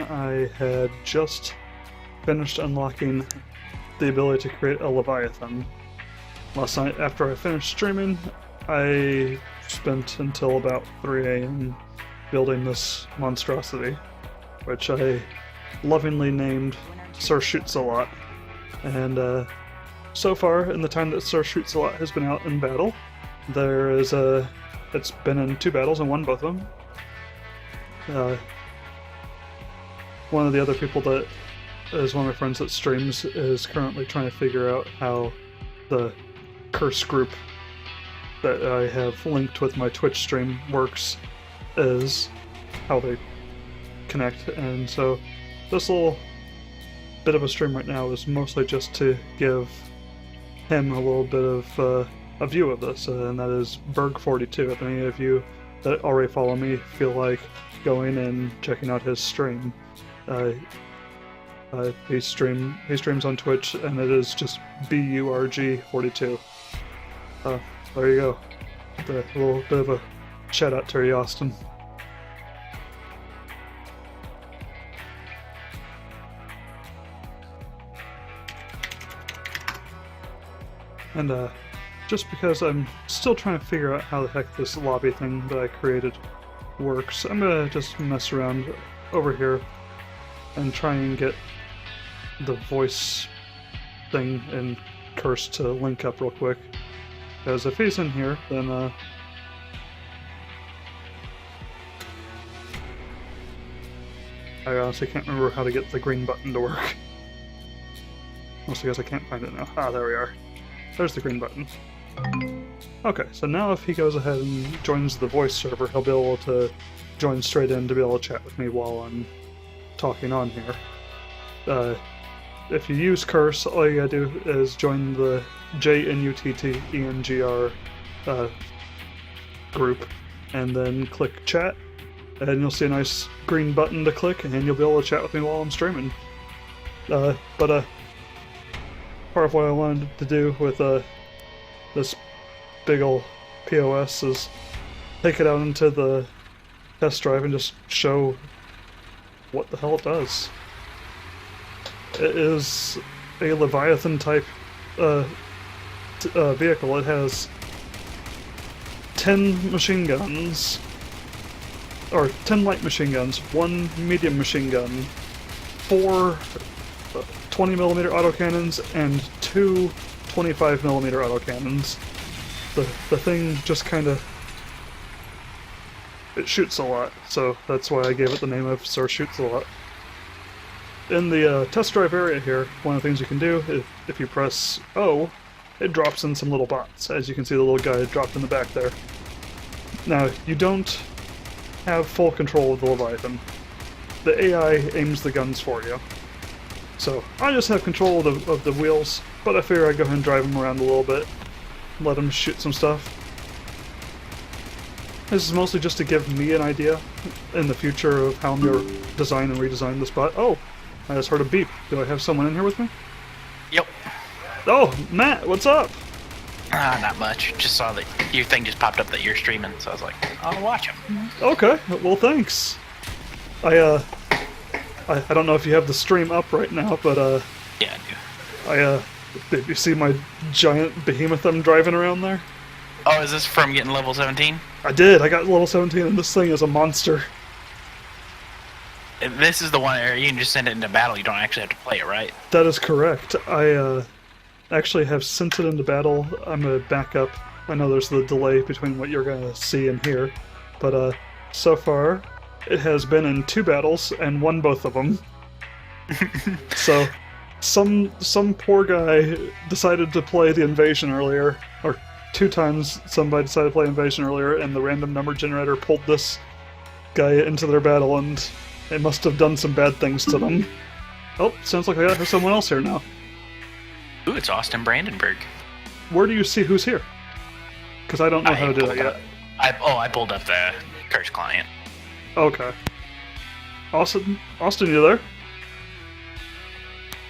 I had just finished unlocking the ability to create a Leviathan. Last night, after I finished streaming, I spent until about 3 a.m. building this monstrosity, which I lovingly named Sir Shoots-a-Lot. And so far, in the time that Sir Shoots-a-Lot has been out in battle, it's been in 2 battles and won both of them. One of the other people that is one of my friends that streams is currently trying to figure out how the curse group that I have linked with my Twitch stream works, is how they connect. And so this little bit of a stream right now is mostly just to give him a little bit of a view of this, and that is Berg42. If any of you that already follow me feel like going and checking out his stream, he streams on Twitch, and it is just BURG42. There you go. A little bit of a shout out to you, Austin. And just because I'm still trying to figure out how the heck this lobby thing that I created works, I'm gonna just mess around over here and try and get the voice thing in Curse to link up real quick. Because if he's in here, then I honestly can't remember how to get the green button to work. Mostly because I can't find it now. Ah, there we are. There's the green button. Okay, so now if he goes ahead and joins the voice server, he'll be able to join straight in to be able to chat with me while I'm talking on here. If you use Curse, all you gotta do is join the JNUTTENGR group, and then click chat, and you'll see a nice green button to click, and you'll be able to chat with me while I'm streaming. But part of what I wanted to do with this big ol' POS is take it out into the test drive and just show what the hell it does. It is a Leviathan type vehicle. It has 10 machine guns, or 10 light machine guns, 1 medium machine gun, 4 20mm autocannons, and 2 25mm autocannons. The thing just kinda... it shoots a lot, so that's why I gave it the name of Sir Shoots-a-Lot. In the test drive area here, one of the things you can do, if you press O, it drops in some little bots. As you can see, the little guy dropped in the back there. Now, you don't have full control of the Leviathan. The AI aims the guns for you. So, I just have control of the wheels, but I figure I'd go ahead and drive them around a little bit, let them shoot some stuff. This is mostly just to give me an idea in the future of how I'm going to design and redesign this bot. Oh! I just heard a beep. Do I have someone in here with me? Yep. Oh, Matt, what's up? Not much. Just saw that your thing just popped up that you're streaming, so I was like, I'll watch him. Okay, well thanks. I don't know if you have the stream up right now, but Yeah, I do. did you see my giant behemoth I'm driving around there? Oh, is this from getting level 17? I did. I got level 17, and this thing is a monster. This is the one where you can just send it into battle. You don't actually have to play it, right? That is correct. I actually have sent it into battle. I'm going to back up. I know there's the delay between what you're going to see and hear, but so far it has been in 2 battles and won both of them. So some poor guy decided to play the invasion earlier, or 2 times somebody decided to play invasion earlier, and the random number generator pulled this guy into their battle, and it must have done some bad things to them. Oh, sounds like I got someone else here now. Ooh, it's Austin Brandenburg. Where do you see who's here? Because I don't know how to do that yet. I pulled up the Curse client. Okay. Austin, you there?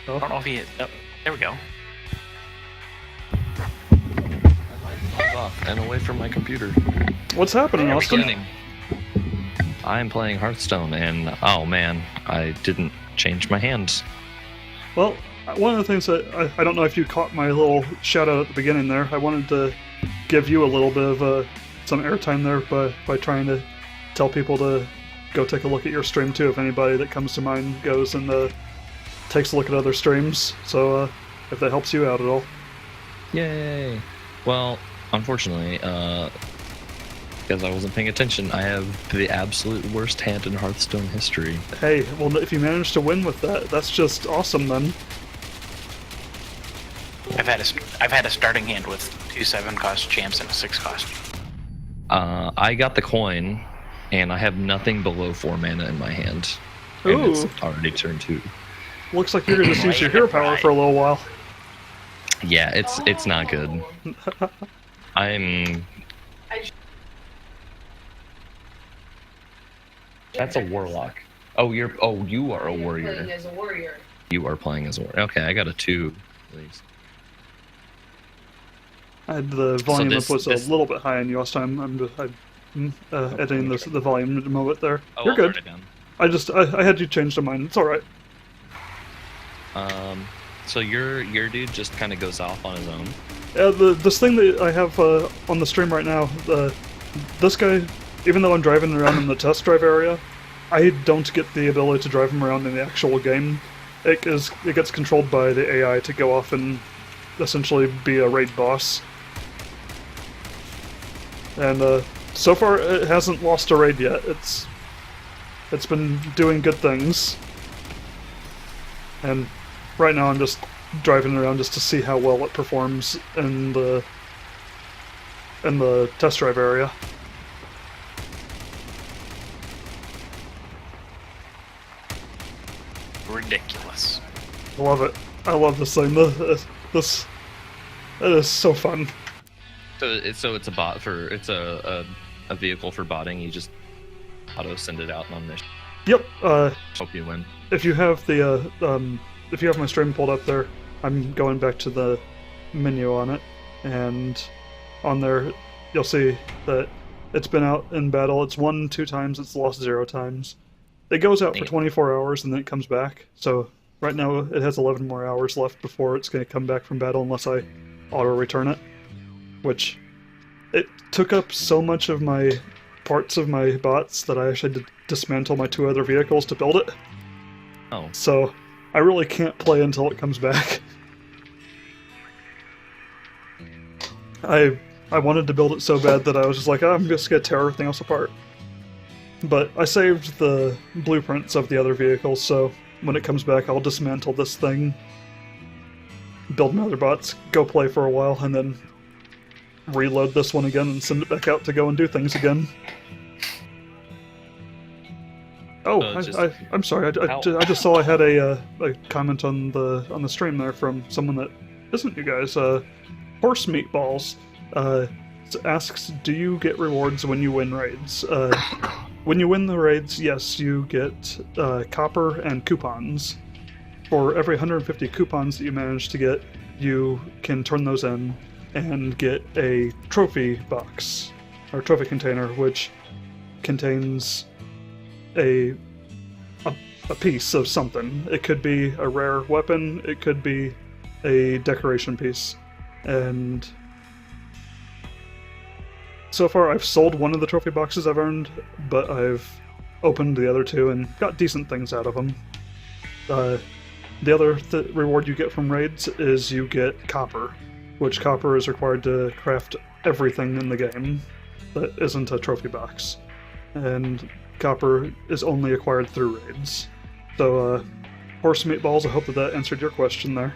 I don't know if he is. Oh, there we go. Off and away from my computer. What's happening, Austin? I'm playing Hearthstone, and oh man, I didn't change my hands. Well, one of the things that I don't know if you caught my little shout out at the beginning there. I wanted to give you a little bit of some airtime there by trying to tell people to go take a look at your stream too. If anybody that comes to mind goes and takes a look at other streams, so if that helps you out at all. Yay! Well, unfortunately, because I wasn't paying attention, I have the absolute worst hand in Hearthstone history. Hey, well, if you manage to win with that, that's just awesome then. I've had a starting hand with 2 7-cost champs and a 6-cost. I got the coin, and I have nothing below 4 mana in my hand. And Ooh. it's already turn 2. Looks like you're going to just use your hero power for a little while. Yeah, it's not good. That's a warlock. Oh, you are a warrior. Playing as a warrior. You are playing as a warrior. Okay, I got a 2, at least. The volume this- up was this- a little bit high on you last time. I'm editing the volume to move it there. Oh, You're I'll good. turn it down. I had you change to mine. It's all right. So your dude just kind of goes off on his own. This thing that I have on the stream right now, this guy, even though I'm driving around in the test drive area, I don't get the ability to drive him around in the actual game. It gets controlled by the AI to go off and essentially be a raid boss. And so far, it hasn't lost a raid yet. It's been doing good things. And right now, I'm just driving around just to see how well it performs in the test drive area. Ridiculous. I love it. I love this thing. It is so fun. So it's a bot for a vehicle for botting. You just auto send it out on mission. Yep. Hope you win. If you have if you have my stream pulled up there, I'm going back to the menu on it, and on there you'll see that it's been out in battle. It's won 2 times. It's lost 0 times. It goes out for 24 hours and then it comes back. So right now it has 11 more hours left before it's going to come back from battle unless I auto-return it. Which, it took up so much of my parts of my bots that I actually had to dismantle my 2 other vehicles to build it. Oh. So I really can't play until it comes back. I wanted to build it so bad that I was just like, oh, I'm just going to tear everything else apart. But I saved the blueprints of the other vehicles, so when it comes back, I'll dismantle this thing, build my other bots, go play for a while, and then reload this one again and send it back out to go and do things again. Oh, I'm sorry. I just saw I had a comment on the stream there from someone that isn't you guys. Horse Meatballs asks, do you get rewards when you win raids? When you win the raids, yes, you get copper and coupons. For every 150 coupons that you manage to get, you can turn those in and get a trophy box, or trophy container, which contains a piece of something. It could be a rare weapon, it could be a decoration piece. And so far I've sold one of the trophy boxes I've earned, but I've opened the other 2 and got decent things out of them. The other reward you get from raids is you get copper, which copper is required to craft everything in the game that isn't a trophy box. And copper is only acquired through raids. So, Horse Meatballs, I hope that answered your question there.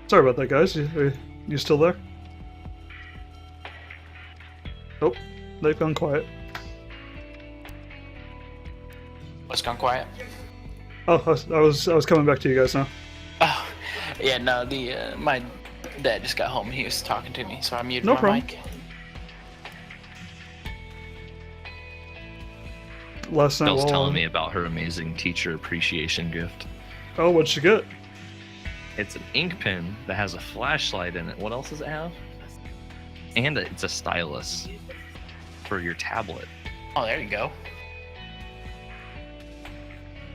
Sorry about that, guys. You still there? Oh, they've gone quiet. What's gone quiet? Oh, I was coming back to you guys now. Oh, yeah, no, my dad just got home. He was talking to me, so I muted No my problem. mic. Last night, Belle's telling me about her amazing teacher appreciation gift. Oh, what'd you get? It's an ink pen that has a flashlight in it. What else does it have? And it's a stylus for your tablet. Oh, there you go.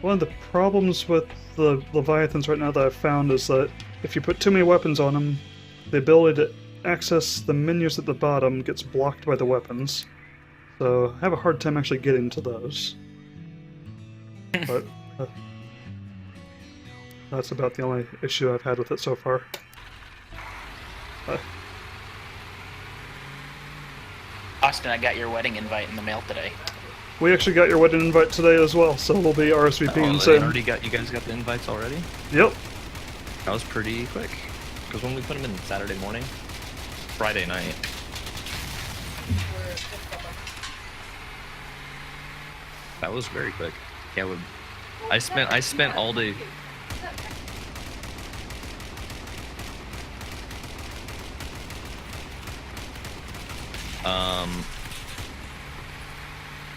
One of the problems with the Leviathans right now that I've found is that if you put too many weapons on them, the ability to access the menus at the bottom gets blocked by the weapons. So I have a hard time actually getting to those. But that's about the only issue I've had with it so far. Austin, I got your wedding invite in the mail today. We actually got your wedding invite today as well, so we'll be RSVPing soon. You guys got the invites already? Yep. That was pretty quick. Because when we put them in Saturday morning, Friday night. That was very quick. Yeah, I spent all day.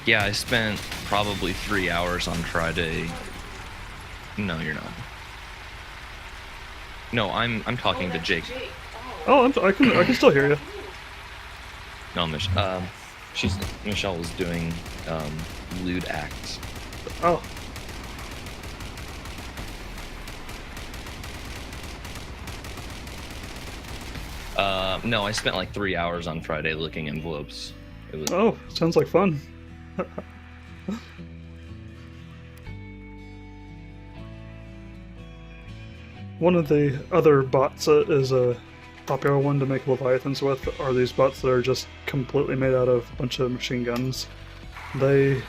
Yeah, I spent probably 3 hours on Friday. No, you're not. No, I'm talking to Jake. Oh, I can still hear you. No, Michelle was doing lewd acts. Oh. No, I spent like 3 hours on Friday looking envelopes. It was... Oh, sounds like fun. One of the other bots that is a popular one to make Leviathans with are these bots that are just completely made out of a bunch of machine guns. I'm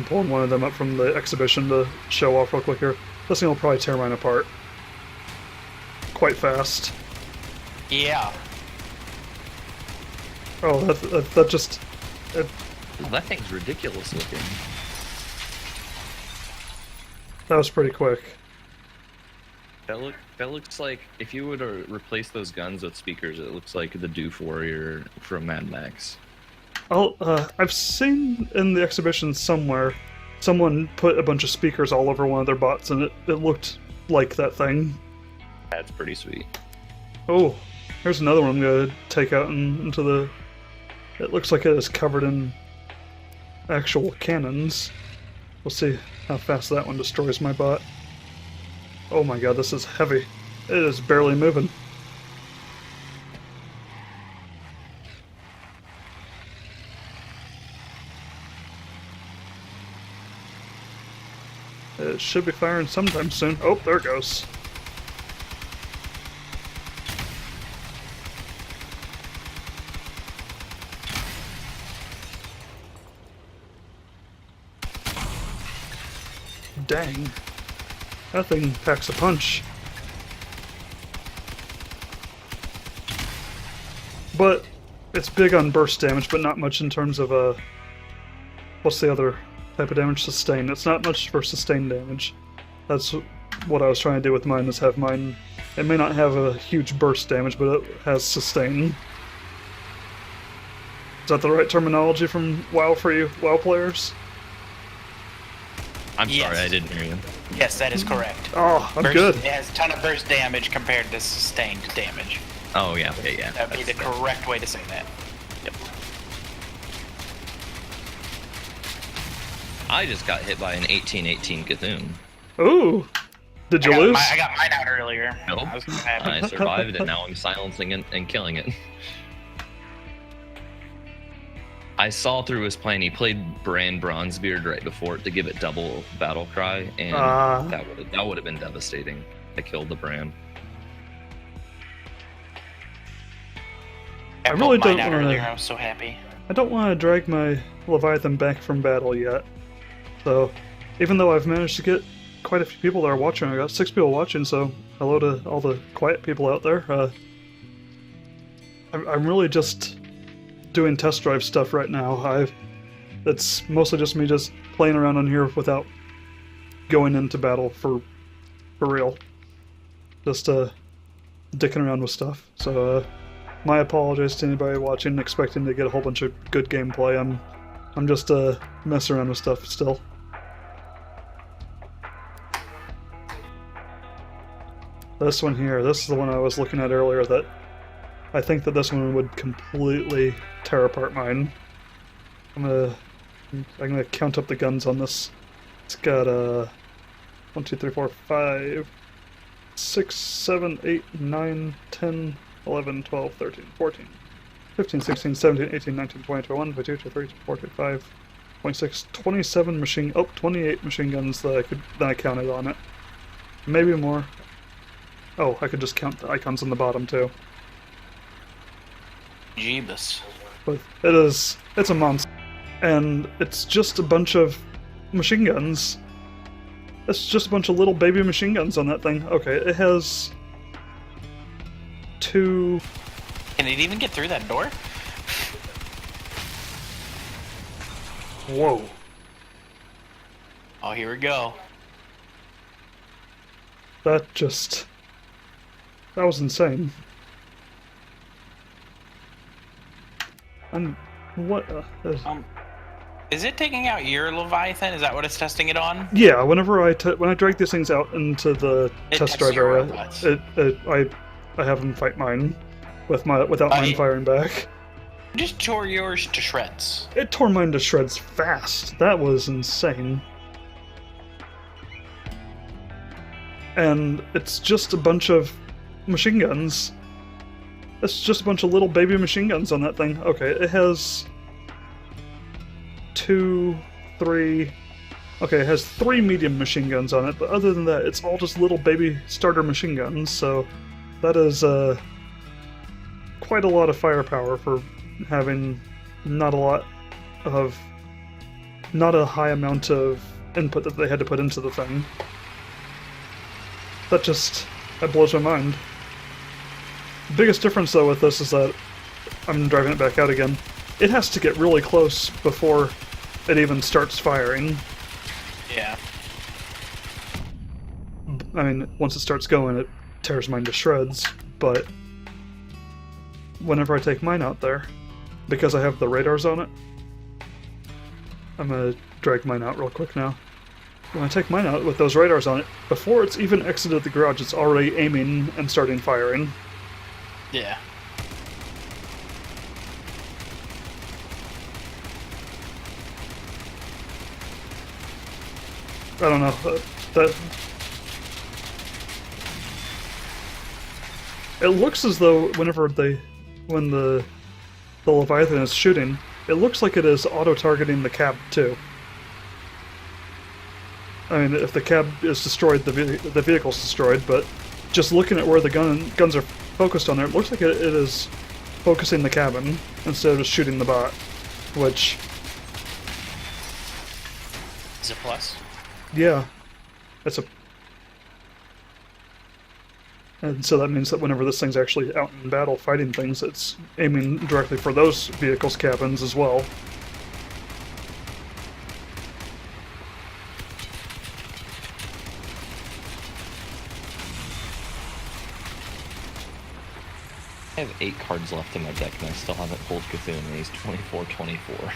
pulling one of them up from the exhibition to show off real quick here. This thing will probably tear mine apart quite fast. Yeah. Oh, that just... That thing's ridiculous looking. That was pretty quick. That looks like, if you were to replace those guns with speakers, it looks like the Doof Warrior from Mad Max. I've seen in the exhibition somewhere, someone put a bunch of speakers all over one of their bots, and it looked like that thing. That's pretty sweet. Oh, here's another one I'm going to take out into the... It looks like it is covered in actual cannons. We'll see how fast that one destroys my bot. Oh my god, this is heavy. It is barely moving. It should be firing sometime soon. Oh, there it goes. Dang. That thing packs a punch. But it's big on burst damage, but not much in terms of what's the other type of damage? Sustain. It's not much for sustained damage. That's what I was trying to do with mine, is have mine... It may not have a huge burst damage, but it has sustain. Is that the right terminology from WoW for you WoW players? I'm sorry, I didn't hear you. Yes, that is correct. Oh, I'm burst, good. It has a ton of burst damage compared to sustained damage. Oh, yeah, yeah. That would be the correct way to say that. Yep. I just got hit by an 1818 Cthulhu. Ooh! Did you lose? I got mine out earlier. Nope. I survived, and now I'm silencing it and killing it. I saw through his plan. He played Bran Bronzebeard right before it to give it double battle cry, and that would have been devastating. I killed the Bran. I really don't want earlier. I was so happy. I don't want to drag my Leviathan back from battle yet. So, even though I've managed to get quite a few people that are watching, I got 6 people watching. So, hello to all the quiet people out there. I'm really just doing test drive stuff right now. It's mostly just me just playing around on here without going into battle for real. Just dicking around with stuff. So my apologies to anybody watching expecting to get a whole bunch of good gameplay. I'm just messing around with stuff still. This one here, this is the one I was looking at earlier that I think that this one would completely tear apart mine. I'm gonna I'm gonna count up the guns on this. It's got 1, 2, 3, 4, 5, 6, 7, 8, 9, 10, 11, 12, 13, 14, 15, 16, 17, 18, 19, 20, 21, 22, 23, 24, 25, 26, 27 machine... Oh, 28 machine guns that I counted on it. Maybe more. Oh, I could just count the icons on the bottom too. Jeebus. But it's a monster. And it's just a bunch of machine guns. It's just a bunch of little baby machine guns on that thing. Okay, it has 2... Can it even get through that door? Whoa. Oh, here we go. That was insane. And what? Is it taking out your Leviathan? Is that what it's testing it on? Yeah. Whenever when I drag these things out into the test drive area, I have them fight mine without mine firing back. Just tore yours to shreds. It tore mine to shreds fast. That was insane. And it's just a bunch of machine guns. It's just a bunch of little baby machine guns on that thing. Okay, it has 2, 3... Okay, it has 3 medium machine guns on it, but other than that, it's all just little baby starter machine guns, so that is quite a lot of firepower for having not a high amount of input that they had to put into the thing. That blows my mind. The biggest difference though with this is that I'm driving it back out again. It has to get really close before it even starts firing. Yeah. I mean, once it starts going, it tears mine to shreds, but whenever I take mine out there, because I have the radars on it, I'm gonna drag mine out real quick now. When I take mine out with those radars on it, before it's even exited the garage, it's already aiming and starting firing. Yeah. I don't know. It looks as though when the Leviathan is shooting, it looks like it is auto-targeting the cab too. I mean, if the cab is destroyed, the vehicle's destroyed, but just looking at where the guns are focused on there, it looks like it is focusing the cabin instead of just shooting the bot, which... Is it plus? Yeah. And so that means that whenever this thing's actually out in battle fighting things, it's aiming directly for those vehicles' cabins as well. I have 8 cards left in my deck, and I still haven't pulled Cthulhu, and he's 24-24.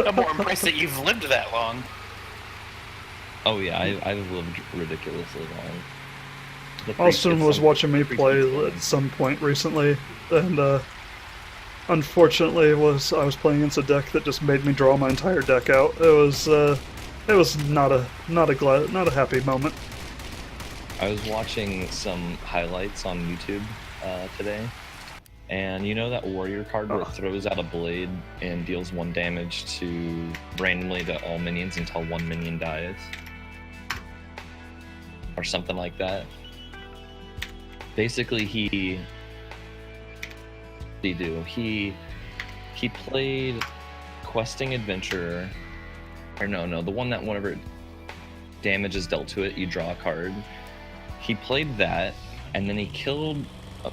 I'm more impressed that you've lived that long. Oh yeah, I've lived ridiculously long. Austin was watching me play at some point recently, and unfortunately, I was playing against a deck that just made me draw my entire deck out. It was not a happy moment. I was watching some highlights on YouTube today, and you know that warrior card where it throws out a blade and deals 1 damage randomly to all minions until 1 minion dies? Or something like that. Basically, he played Questing Adventurer, or no, the one that whenever damage is dealt to it, you draw a card. He played that, and then he killed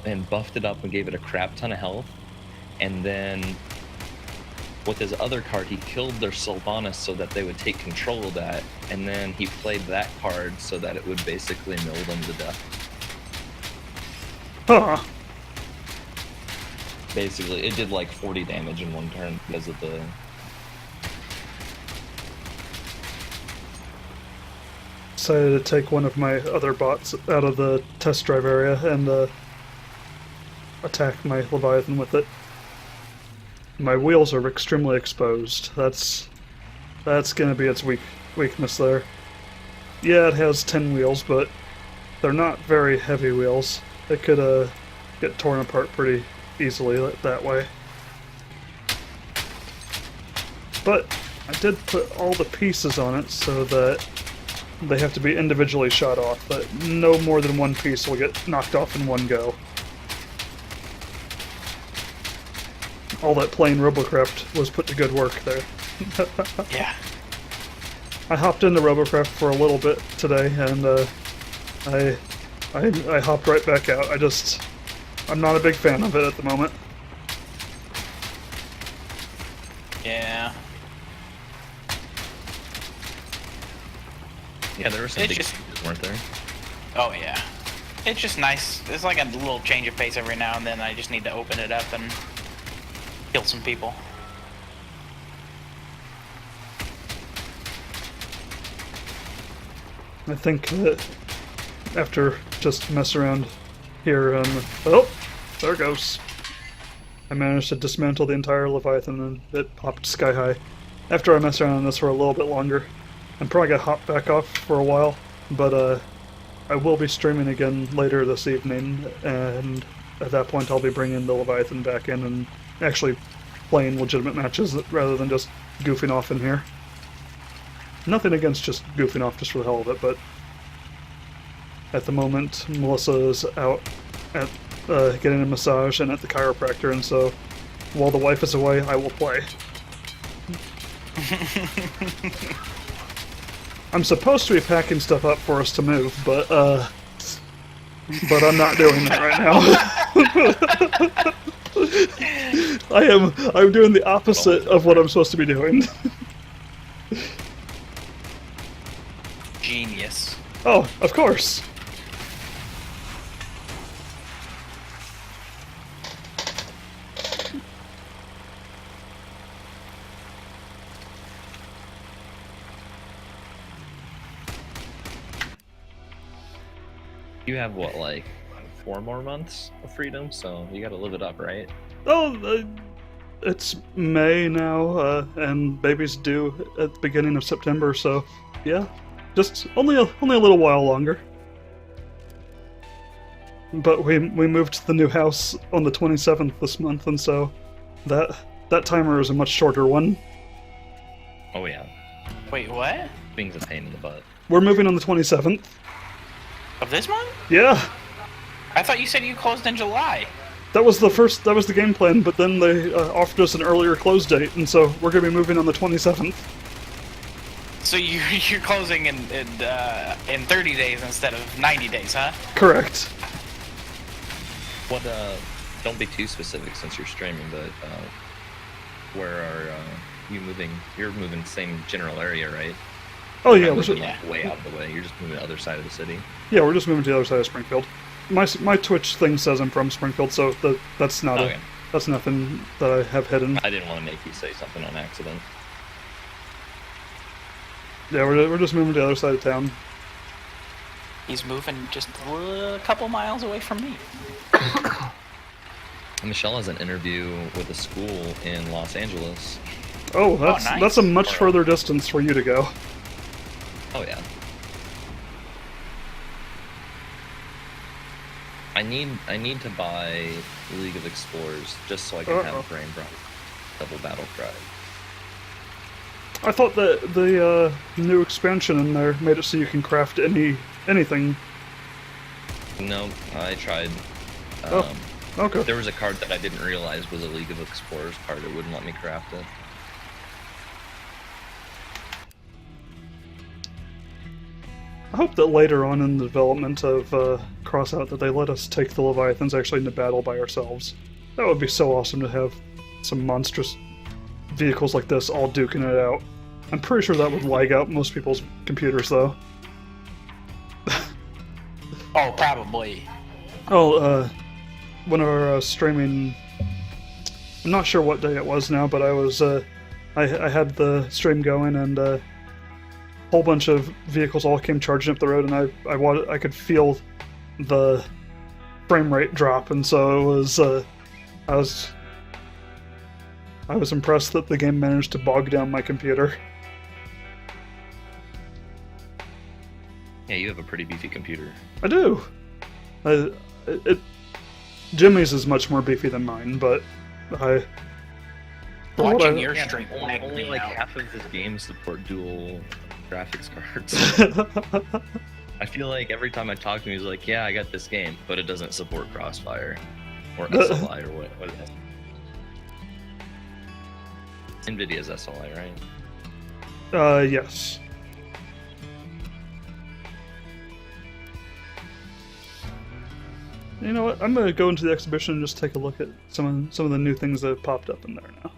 and buffed it up and gave it a crap ton of health, and then with his other card, he killed their Sylvanas so that they would take control of that, and then he played that card so that it would basically mill them to death. Huh. Basically, it did like 40 damage in 1 turn because of the... Decided to take one of my other bots out of the test drive area and attack my Leviathan with it. my wheels are extremely exposed. That's gonna be its weakness there. Yeah, it has 10 wheels, but they're not very heavy wheels. It could get torn apart pretty easily that way. But I did put all the pieces on it so that they have to be individually shot off, but no more than one piece will get knocked off in one go. All that plain Robocraft was put to good work there. Yeah. I hopped into Robocraft for a little bit today, and I hopped right back out. I'm not a big fan of it at the moment. Yeah. Yeah, there were some It's big just- changes, weren't there? Oh yeah. It's just nice. It's like a little change of pace every now and then. I just need to open it up and kill some people. I think that after just mess around here, oh, there it goes. I managed to dismantle the entire Leviathan and it popped sky high. After I mess around on this for a little bit longer, I'm probably gonna hop back off for a while, but I will be streaming again later this evening, and at that point I'll be bringing the Leviathan back in and actually playing legitimate matches rather than just goofing off in here. Nothing against just goofing off just for the hell of it, but at the moment Melissa is out at getting a massage and at the chiropractor, and so while the wife is away, I will play. I'm supposed to be packing stuff up for us to move, but I'm not doing that right now. I'm doing the opposite of what I'm supposed to be doing. Genius. Oh, of course. You have what, like 4 more months of freedom, so you gotta live it up, right? Oh, it's May now, and baby's due at the beginning of September, so yeah, just only a little while longer. But we moved to the new house on the 27th this month, and so that timer is a much shorter one. Oh yeah, Wait, what? being's a pain in the butt. We're moving on the 27th. Of this month? Yeah, I thought you said you closed in July. that was the game plan, but then they offered us an earlier close date, and so we're gonna be moving on the 27th. So you're closing in 30 days instead of 90 days, huh? Correct. What? Don't be too specific since you're streaming, but where are you moving? You're moving the same general area, right? Oh yeah, Not we're moving, Yeah. like, way out of the way. You're just moving to the other side of the city. yeah, we're just moving to the other side of Springfield. My Twitch thing says I'm from Springfield, so that's not Okay. that's nothing that I have hidden. I didn't want to make you say something on accident. Yeah, we're just moving to the other side of town. He's moving just a couple miles away from me. Michelle has an interview with a school in Los Angeles. Oh, nice. that's a much Alright. further distance for you to go. Oh yeah. I need to buy League of Explorers just so I can have Brain Bride Double Battle Cry. I thought that the new expansion in there made it so you can craft anything. No, I tried. Oh. Okay. There was a card that I didn't realize was a League of Explorers card. It wouldn't let me craft it. I hope that later on in the development of Crossout that they let us take the Leviathans actually into battle by ourselves. That would be so awesome to have some monstrous vehicles like this all duking it out. I'm pretty sure that would lag out most people's computers, though. Oh, probably. Oh, when I was streaming, I'm not sure what day it was now, but I had the stream going, and a whole bunch of vehicles all came charging up the road, and I could feel the frame rate drop, and so it was I was impressed that the game managed to bog down my computer. Yeah, you have a pretty beefy computer. I do. Jimmy's is much more beefy than mine, but I. Watching your Yeah, stream, only like half of his games support dual graphics cards. I feel like every time I talk to him, he's like, "Yeah, I got this game, but it doesn't support Crossfire or SLI or what is it? NVIDIA's SLI, right?" Yes. You know what? I'm gonna go into the exhibition and just take a look at some of the new things that have popped up in there now.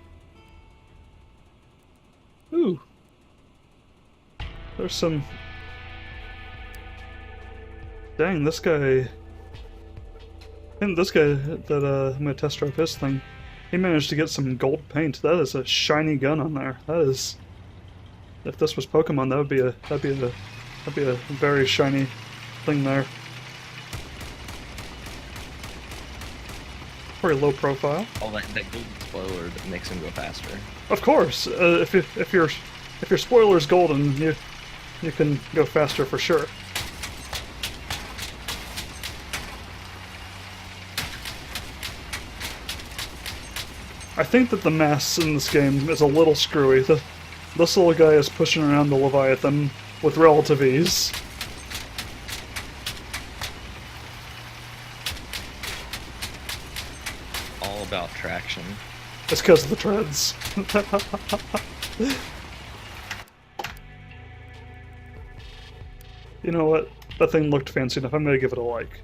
Ooh. There's some. Dang, this guy. And this guy that I'm gonna test drive his thing, he managed to get some gold paint. That is a shiny gun on there. That is. If this was Pokemon, that'd be a very shiny thing there. Very low profile. Oh, that gold spoiler that makes him go faster. Of course, if your spoiler's golden, you can go faster for sure. I think that the mass in this game is a little screwy. This little guy is pushing around the Leviathan with relative ease. All about traction. It's because of the treads. You know what? That thing looked fancy enough. I'm gonna give it a like.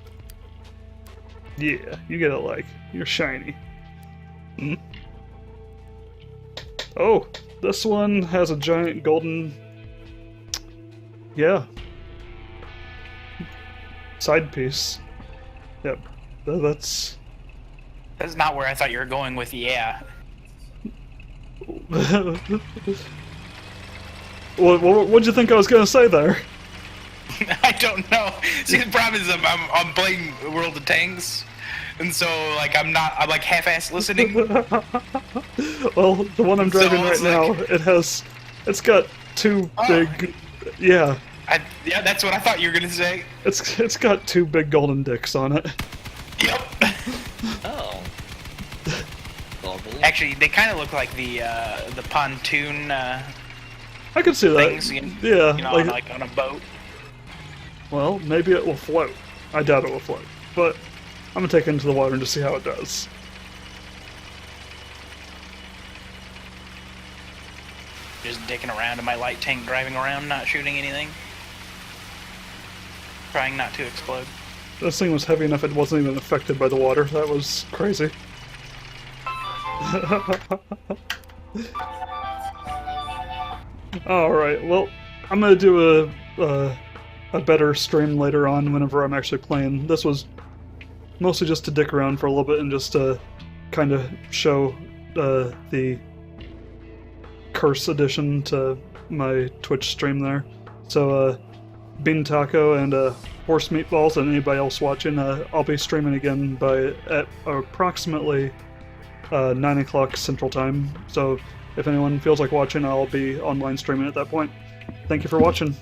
Yeah, you get a like. You're shiny. Hmm? Oh, this one has a giant golden... Yeah. Side piece. Yep. That's... That's not where I thought you were going with yeah. What'd you think I was gonna say there? I don't know. See, the problem is I'm playing World of Tanks, and so like I'm like half-ass listening. Well, the one I'm driving So right it's now, like- it's got two big, yeah, Yeah, that's what I thought you were gonna say. it's got two big golden dicks on it. Yep. Oh. Actually, they kind of look like the pontoon I could see that. things, Yeah, you know, like on a boat. well, maybe it will float. I doubt it will float, but I'm gonna take it into the water and just see how it does. Just dicking around in my light tank, driving around, not shooting anything, trying not to explode. This thing was heavy enough it wasn't even affected by the water. That was crazy. Alright, well, I'm gonna do a better stream later on whenever I'm actually playing. This was mostly just to dick around for a little bit and just to kind of show the curse addition to my Twitch stream there. So, Bean Taco and Horse Meatballs and anybody else watching, I'll be streaming again at approximately 9 o'clock Central Time. So if anyone feels like watching, I'll be online streaming at that point. Thank you for watching.